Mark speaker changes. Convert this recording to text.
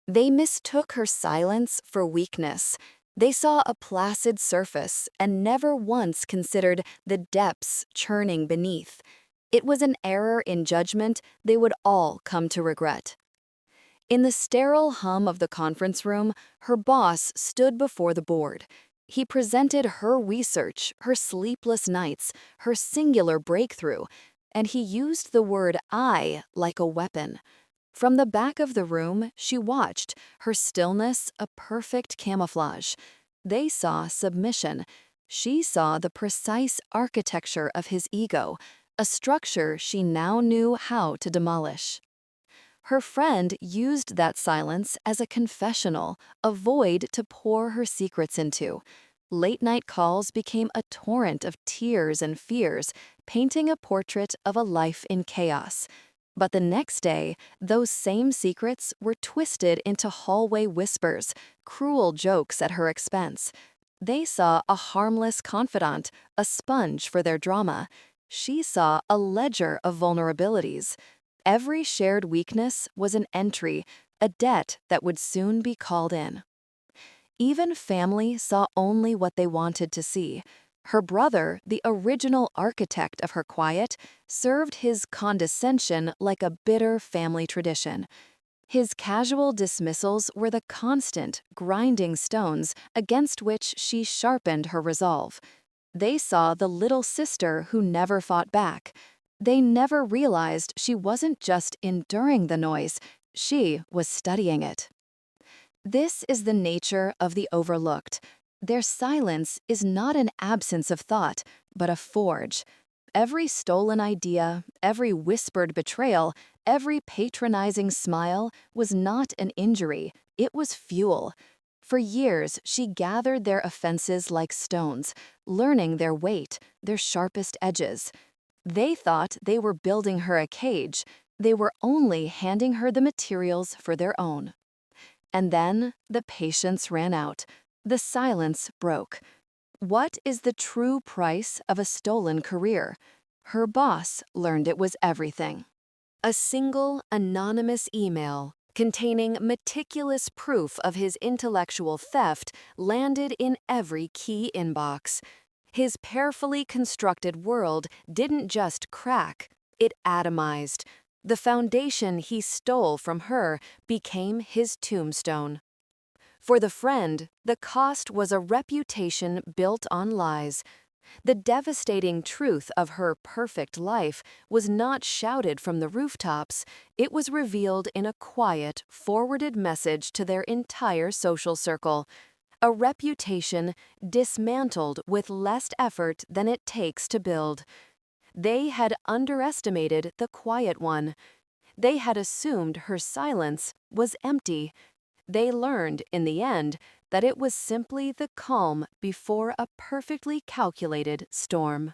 Speaker 1: They mistook her silence for weakness. They saw a placid surface and never once considered the depths churning beneath. It was an error in judgment they would all come to regret. In the sterile hum of the conference room, her boss stood before the board. He presented her research, her sleepless nights, her singular breakthrough, and he used the word "I" like a weapon. From the back of the room, she watched, her stillness a perfect camouflage. They saw submission. She saw the precise architecture of his ego, a structure she now knew how to demolish. Her friend used that silence as a confessional, a void to pour her secrets into. Late-night calls became a torrent of tears and fears, painting a portrait of a life in chaos. But the next day, those same secrets were twisted into hallway whispers, cruel jokes at her expense. They saw a harmless confidant, a sponge for their drama. She saw a ledger of vulnerabilities. Every shared weakness was an entry, a debt that would soon be called in. Even family saw only what they wanted to see. Her brother, the original architect of her quiet, served his condescension like a bitter family tradition. His casual dismissals were the constant, grinding stones against which she sharpened her resolve. They saw the little sister who never fought back. They never realized she wasn't just enduring the noise, she was studying it. This is the nature of the overlooked. Their silence is not an absence of thought, but a forge. Every stolen idea, every whispered betrayal, every patronizing smile was not an injury, it was fuel. For years, she gathered their offenses like stones, learning their weight, their sharpest edges. They thought they were building her a cage. They were only handing her the materials for their own. And then the patience ran out. The silence broke. What is the true price of a stolen career? Her boss learned it was everything. A single, anonymous email containing meticulous proof of his intellectual theft landed in every key inbox. His carefully constructed world didn't just crack, it atomized. The foundation he stole from her became his tombstone. For the friend, the cost was a reputation built on lies. The devastating truth of her perfect life was not shouted from the rooftops, it was revealed in a quiet, forwarded message to their entire social circle. A reputation dismantled with less effort than it takes to build. They had underestimated the quiet one. They had assumed her silence was empty. They learned, in the end, that it was simply the calm before a perfectly calculated storm.